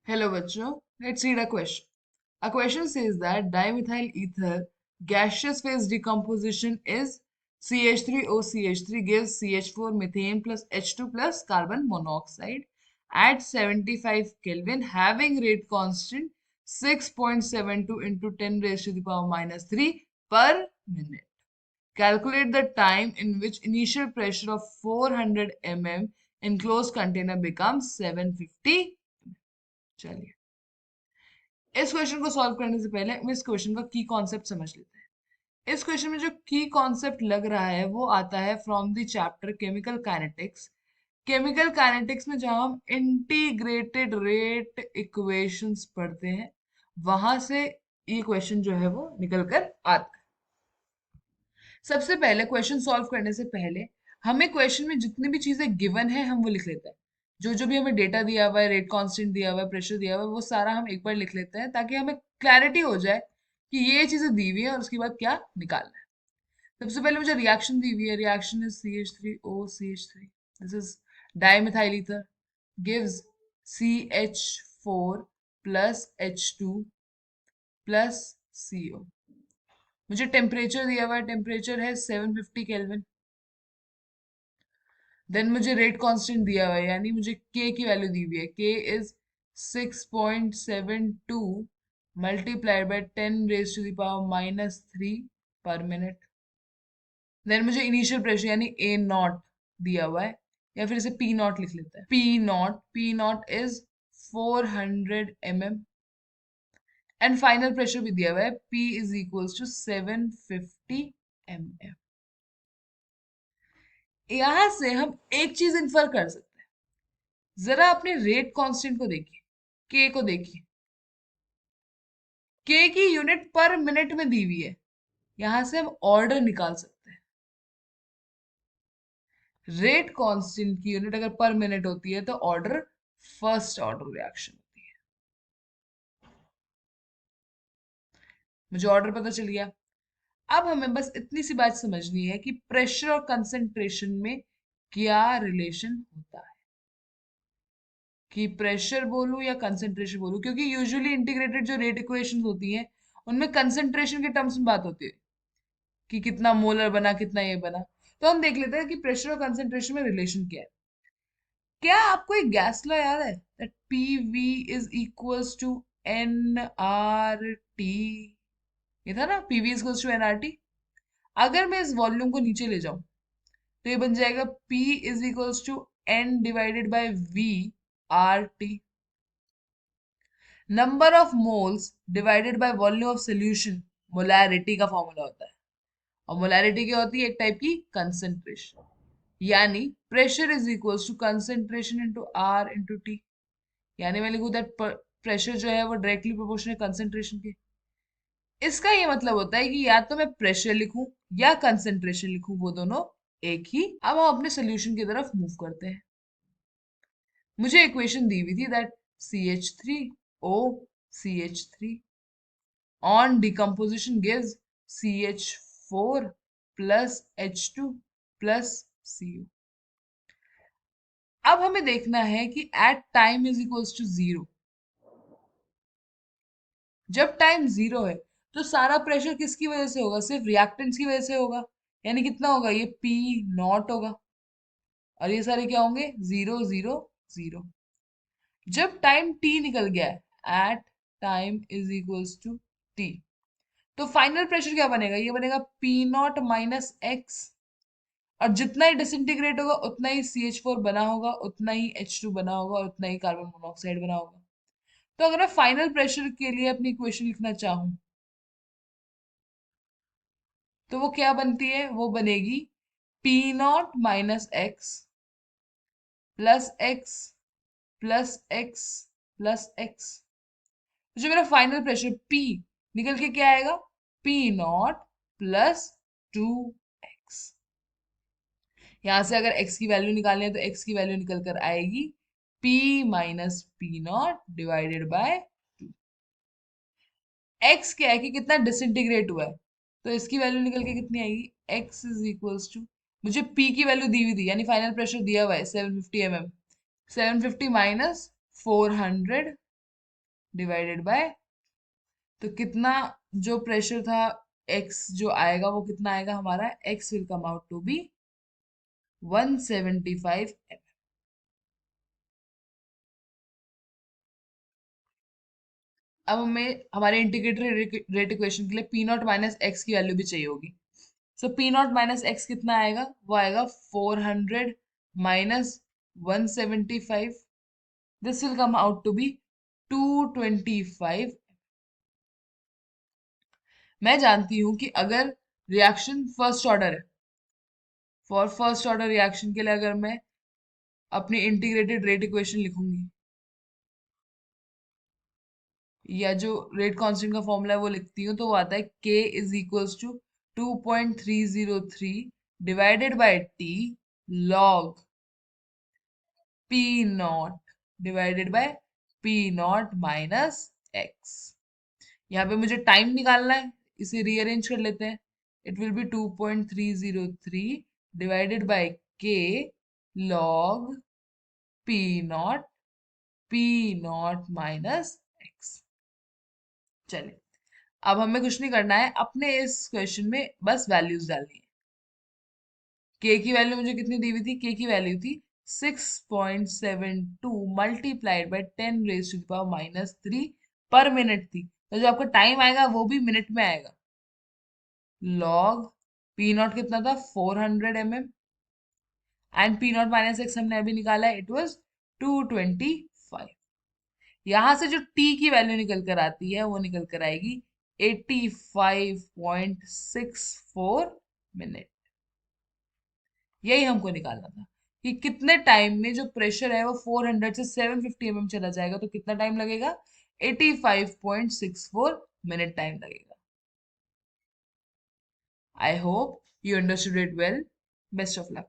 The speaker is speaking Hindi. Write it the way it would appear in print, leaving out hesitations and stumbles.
Hello, bachcho. Let's read a question. A question says that dimethyl ether gaseous phase decomposition is CH3OCH3 gives CH4 methane plus H2 plus carbon monoxide at 75 Kelvin having rate constant 6.72 into 10 raised to the power minus 3 per minute. Calculate the time in which initial pressure of 400 mm enclosed container becomes 750. चलिए इस क्वेश्चन को सॉल्व करने से पहले हम इस क्वेश्चन का की कॉन्सेप्ट समझ लेते हैं। इस क्वेश्चन में जो की कॉन्सेप्ट लग रहा है वो आता है from the chapter chemical kinetics. Chemical kinetics में जहां हम इंटीग्रेटेड रेट इक्वेशंस पढ़ते हैं वहां से ये क्वेश्चन जो है वो निकल कर आता है। सबसे पहले क्वेश्चन सॉल्व करने से पहले हमें क्वेश्चन में जितनी भी चीजें गिवन है हम वो लिख लेते हैं। जो जो भी हमें डेटा दिया हुआ है, रेट कांस्टेंट दिया हुआ है, प्रेशर दिया हुआ है, वो सारा हम एक बार लिख लेते हैं ताकि हमें क्लैरिटी हो जाए कि ये चीजें दी हुई है और उसके बाद क्या निकालना है। सबसे पहले मुझे रिएक्शन दी हुई है। Reaction is CH3OCH3। This is dimethyl ether gives CH4 plus H2 plus CO। मुझे टेम्परेचर दिया हुआ है, टेम्परेचर है 750 केल्विन। देन मुझे रेट कांस्टेंट दिया हुआ है यानी मुझे के की वैल्यू दी हुई है। K is 6.72 multiplied by 10 raised to the power minus 3 per minute. Then मुझे इनिशियल प्रेशर यानी ए नॉट दिया हुआ है या फिर इसे पी नॉट लिख लेते हैं। P naught is 400 mm and final pressure भी दिया हुआ है P is equals to 750 mm। यहां से हम एक चीज इन्फर कर सकते हैं। जरा अपने रेट कांस्टेंट को देखिए, के को देखिए। के की यूनिट पर मिनट में दी हुई है। यहां से हम ऑर्डर निकाल सकते हैं। रेट कांस्टेंट की यूनिट अगर पर मिनट होती है तो ऑर्डर फर्स्ट ऑर्डर रिएक्शन होती है। मुझे ऑर्डर पता चल गया। अब हमें बस इतनी सी बात समझनी है कि प्रेशर और कंसंट्रेशन में क्या रिलेशन होता है। कि प्रेशर बोलूं या कंसंट्रेशन बोलूं, क्योंकि यूजुअली इंटीग्रेटेड जो रेट इक्वेशन होती हैं उनमें कंसंट्रेशन के टर्म्स में बात होती है कि कितना मोलर बना, कितना ये बना। तो हम देख लेते हैं कि प्रेशर और कंसंट्रेशन में रिलेशन क्या है। क्या आपको एक गैस लॉ याद है that PV is equals to NRT? ये था ना, PV is equals to NRT। अगर मैं इस वॉल्यूम को नीचे ले जाऊं तो ये बन जाएगा P is equals to N divided by VRT। Number of moles divided by volume of solution molarity का फॉर्मूला होता है। और मोलैरिटी क्या होती है? एक टाइप की कंसंट्रेशन। यानी pressure is equals to concentration into R into T। यानी मैं लिखूं दैट प्रेशर जो है वो डायरेक्टली प्रोपोर्शनल कंसंट्रेशन के। इसका ये मतलब होता है कि या तो मैं प्रेशर लिखूं या कंसंट्रेशन लिखूं, वो दोनों एक ही। अब हम अपने सोल्यूशन की तरफ मूव करते हैं। मुझे इक्वेशन दी हुई थी that CH3OCH3 on decomposition gives CH4 plus H2 plus CO। अब हमें देखना है कि at time is equals to zero. जब टाइम जीरो है तो सारा प्रेशर किसकी वजह से होगा? सिर्फ रिएक्टेंट्स की वजह से होगा। यानी कितना होगा? ये पी नॉट होगा। और ये सारे क्या होंगे? Zero zero zero. जब टाइम टी निकल गया है at time is equals to T, तो फाइनल प्रेशर क्या बनेगा? ये बनेगा पी नॉट माइनस एक्स। और जितना ही डिसइंटीग्रेट होगा उतना ही CH4 बना होगा, उतना ही H2 बना होगा और उतना ही कार्बन मोनोऑक्साइड बना होगा। तो अगर मैं फाइनल प्रेशर के लिए अपनी इक्वेशन लिखना चाहूं तो वो क्या बनती है? वो बनेगी P not minus x plus x plus x plus x. तो जो मेरा फाइनल प्रेशर P निकल के क्या आएगा? P not plus 2x। यहां से अगर x की वैल्यू निकालनी है तो x की वैल्यू निकल कर आएगी P minus P naught divided bye 2। x क्या है कि कितना डिसइंटीग्रेट हुआ है, तो इसकी वैल्यू निकल के कितनी आएगी? x इज इक्वल्स टू, मुझे p की वैल्यू दी हुई थी यानी फाइनल प्रेशर दिया हुआ है 750 mm। 750 माइनस 400 डिवाइडेड बाय, तो कितना जो प्रेशर था x जो आएगा वो कितना आएगा हमारा, x will come out to be 175 mm। अब हमें हमारे इंटीग्रेटेड रेट इक्वेशन के लिए पी नॉट माइनस एक्स की वैल्यू भी चाहिए होगी। So P not minus x कितना आएगा, वो आएगा 400 माइनस 175, this will come out to be 225। मैं जानती हूं कि अगर रिएक्शन फर्स्ट ऑर्डर है, फॉर फर्स्ट ऑर्डर रिएक्शन के लिए अगर मैं अपनी इंटीग्रेटेड रेट इक्वेशन लिखूंगी या जो रेट कांस्टेंट का फॉर्मूला है वो लिखती हूँ, तो वो आता है k is equals to 2.303 divided by T log P naught divided by P not minus x. यहाँ पे मुझे टाइम निकालना है, इसे रीअरेंज कर लेते हैं। It will be 2.303 divided by k log P not minus x. चलिए, अब हमें कुछ नहीं करना है, अपने इस क्वेश्चन में बस वैल्यूज डालनी है। के की वैल्यू मुझे कितनी दी हुई थी, के की वैल्यू थी 6.72 multiplied by 10 raised to the power minus 3 per minute थी, तो जो आपका टाइम आएगा वो भी मिनट में आएगा। लॉग पी नॉट कितना था 400 mm, and P not minus x हमने अभी निकाला है, इट वाज 225। यहां से जो टी की वैल्यू निकल कर आती है वो निकल कर आएगी 85.64 मिनट। यही हमको निकालना था कि कितने टाइम में जो प्रेशर है वो 400 से 750 mm चला जाएगा, तो कितना टाइम लगेगा, 85.64 मिनट टाइम लगेगा। I hope you understood it well. Best of luck.